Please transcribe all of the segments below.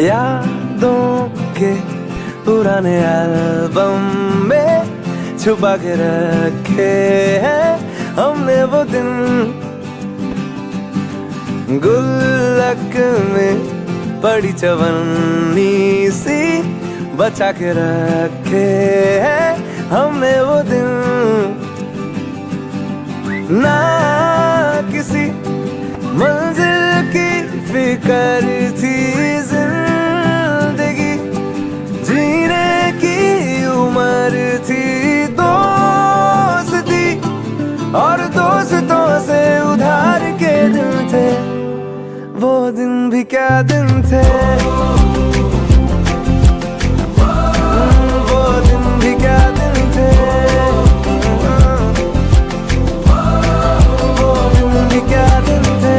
यादों के पुराने एल्बम में छुपा के रखे हैं हमने वो दिन, गुल्लक में पड़ी चवन्नी सी बचा के रखे हैं हमने वो दिन। ना किसी मंजिल की फिक्र थी, जिंदगी जीने की उम्र थी, दोस्ती और दोस्तों से उधार के दिन थे, वो दिन भी क्या दिन थे, वो दिन भी क्या दिन थे, वो दिन भी क्या दिन थे।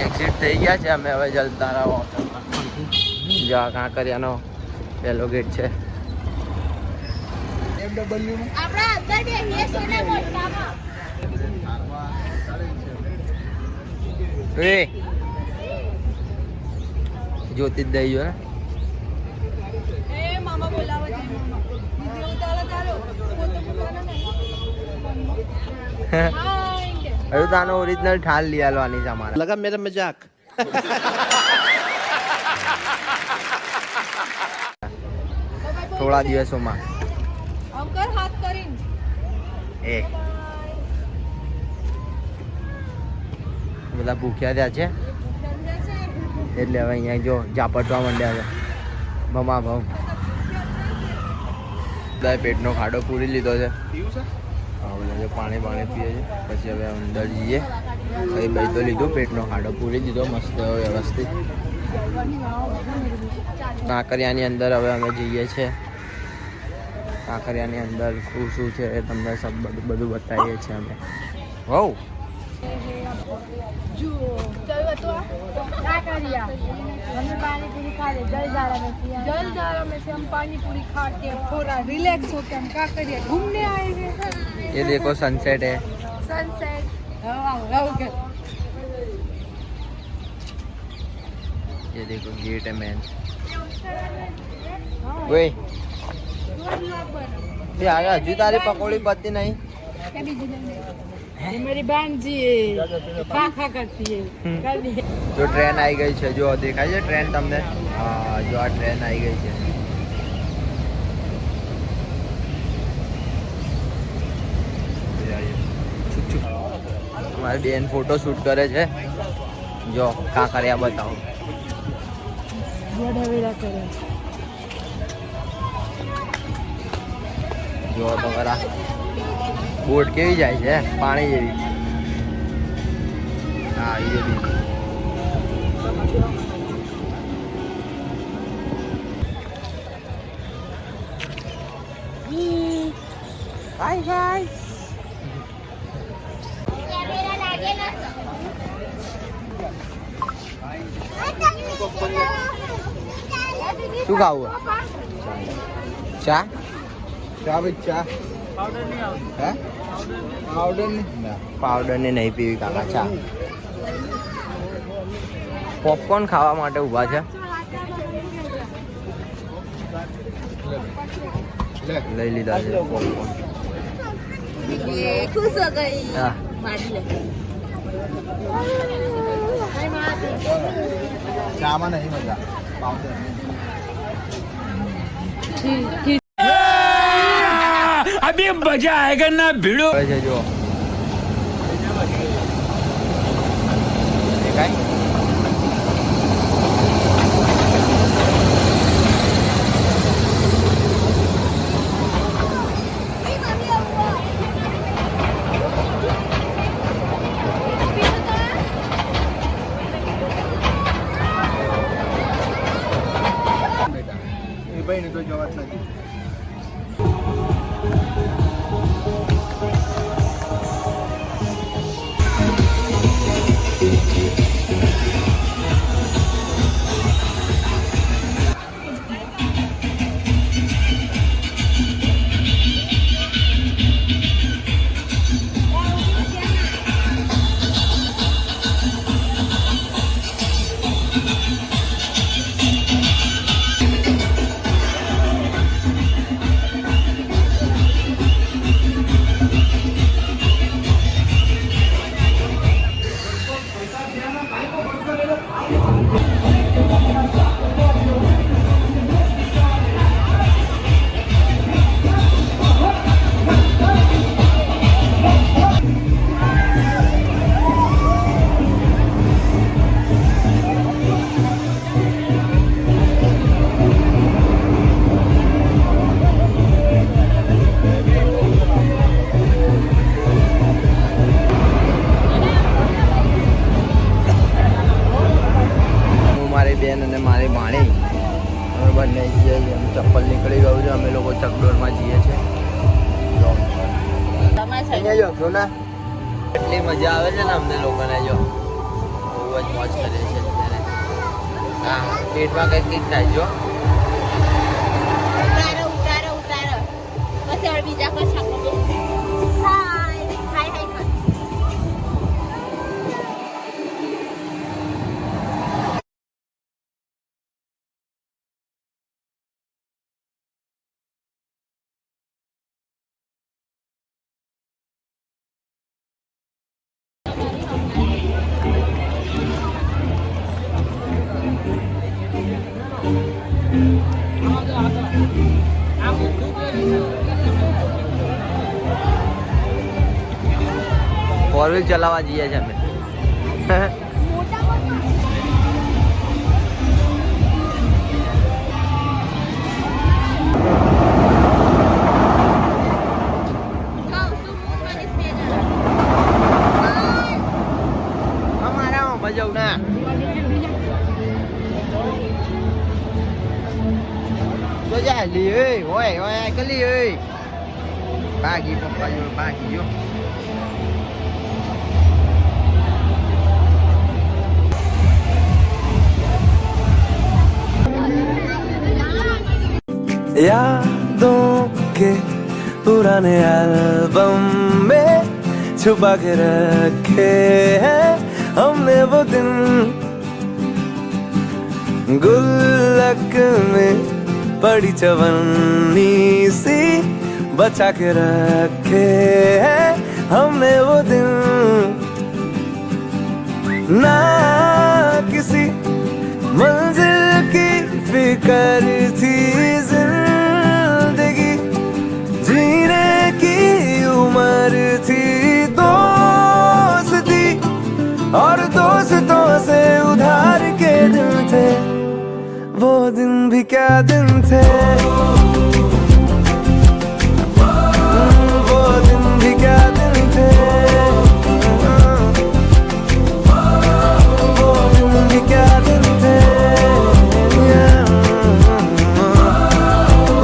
એક્ઝિટ થઈ ગયા છે અમે હવે જલતારા વોટરપાર્કમાંથી. જો આ કાંકરિયાનો પહેલો ગેટ છે. જ્યોતિ દઈ જો ને अरे तानो ओरिजिनल ठाल लिया लो आनी हमारा लगा मेरा मजाक. થોડા દિવસોમાં અંકર હાથ કરીને બધા ભૂખ્યા થયા છે એટલે હવે અહીંયા જો ઝાપટવા માંડ્યા છે મમા ભાવ. બધા પેટનો ખાડો પૂરી લીધો છે. પાણી પીએ છે. પછી હવે અંદર જઈએ. કઈ ભાઈ તો લીધું, પેટનો ખાડો પૂરી દીધો મસ્ત વ્યવસ્થિત. કાંકરિયાની અંદર હવે અમે જઈએ છીએ. કાંકરિયાની અંદર શું શું છે એ તમને સબ બધું બતાવીએ છીએ અમે. વાવ पानी पूरी खा ले, जलधारा में से हम पानी पूरी खा के थोड़ा रिलैक्स होके हम क्या करिए घूमने आए हैं. ये देखो सनसेट है. सनसेट ये देखो गेट है मेन. वही ये आया हजू तारी पकौड़ी पत्ती नहीं. मेरी बहन जी खा करती है. जो ट्रेन आई गई है, जो देखा है ट्रेन तमने. हाँ जो आ ट्रेन आई गई है. हमारी बेन फोटो शूट करे છે. जो કાંકરિયા बताओ જો તો ખરા બોટ કેવી જાય છે પાણી જેવી. હા એ બી હાય ગાઈસ. શું ખાવું? ચા? ચા ભાઈ ચા. પાવડર ને નહીં પીવી કાકા ચા. પોપકોર્ન ખાવા માટે ઊભા છે. લઈ લીધા છે પોપકોર્ન. खुश हो गई. હા ચામાં નહીં મજા. अभी मजा आएगा ना भिड़ो. જો દેખાય ભાઈ ને કોઈ જવાબ નથી. ચકડોળમાં જઈએ છે. અહીંયા જો સોના એટલી મજા આવે છે ને અમને લોકોને. જો બહુ જ મોજ કરે છે અત્યારે. હા પેટમાં કંઈક થાય. જો ફોર વ્હીલ ચલાવવા જઈએ છીએ અમે. અમારામાં મજા ના તો જાય લી હોય હોય કલી હોય ભાગી પપ્પા જો ભાગી જો. यादों के पुराने एल्बम में छुपा के रखे हैं हमने वो दिन, गुल्लक में पड़ी चवन्नी सी बचा के रखे हैं हमने वो दिन. ना किसी मंजिल की फिकर थी, जिंदगी जीने की उम्र थी. दोस्ती और दोस्तों से उधार के दिन थे, वो दिन भी क्या दिन थे. वो दिन भी क्या दिन थे. वो दिन भी क्या दिन थे.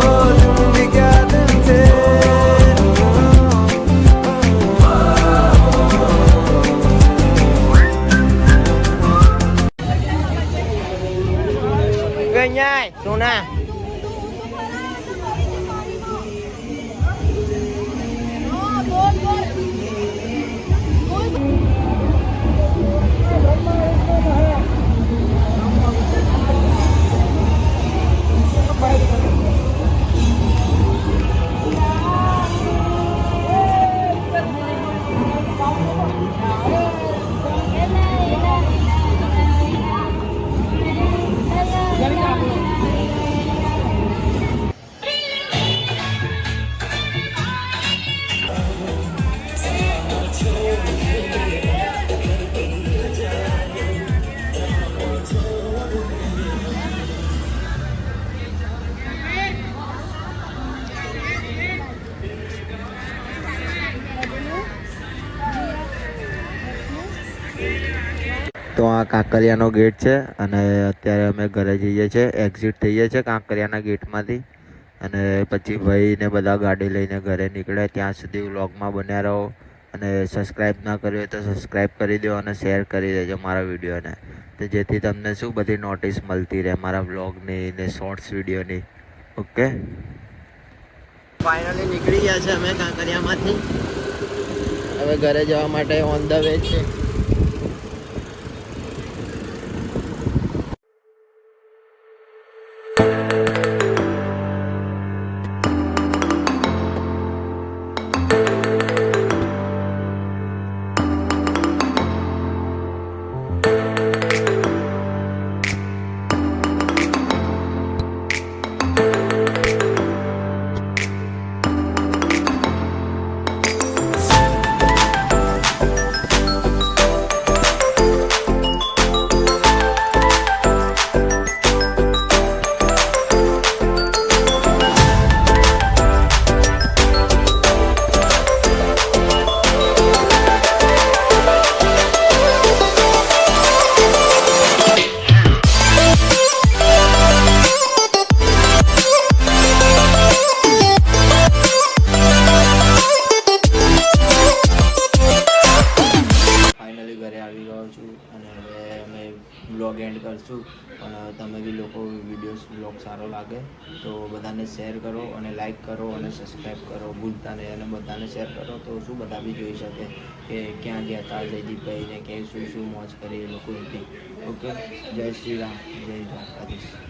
वो दिन भी क्या दिन थे. Ganyay, Sona. તો આ કાંકરિયાનો ગેટ છે અને અત્યારે અમે ઘરે જઈએ છીએ. એક્ઝિટ થઈએ છીએ કાંકરિયાના ગેટમાંથી અને પછી ભાઈને બધા ગાડી લઈને ઘરે નીકળે. ત્યાં સુધી વ્લોગમાં બન્યા રહો અને સબસ્ક્રાઈબ ના કર્યું હોય તો સબસ્ક્રાઈબ કરી દો અને શેર કરી દેજો મારા વિડીયોને, તો જેથી તમને શું બધી નોટિસ મળતી રહે મારા વ્લોગની ને શોર્ટ્સ વિડીયોની. ઓકે, ફાઇનલી નીકળી ગયા છે અમે કાંકરિયામાંથી. હવે ઘરે જવા માટે ઓન ધ વે છે. છું અને હવે અમે બ્લોગ એન્ડ કરશું. પણ તમે બી લોકો બ્લોગ સારો લાગે તો બધાને શેર કરો અને લાઈક કરો અને સબસ્ક્રાઈબ કરો ભૂલતા નહીં, અને બધાને શેર કરો તો શું બધા બી જોઈ શકે કે ક્યાં ગયા હતા જયદીપભાઈને, કે શું મોજ કરી એ લોકો હતી. ઓકે, જય શ્રી રામ, જય દ્વારકાધીશ.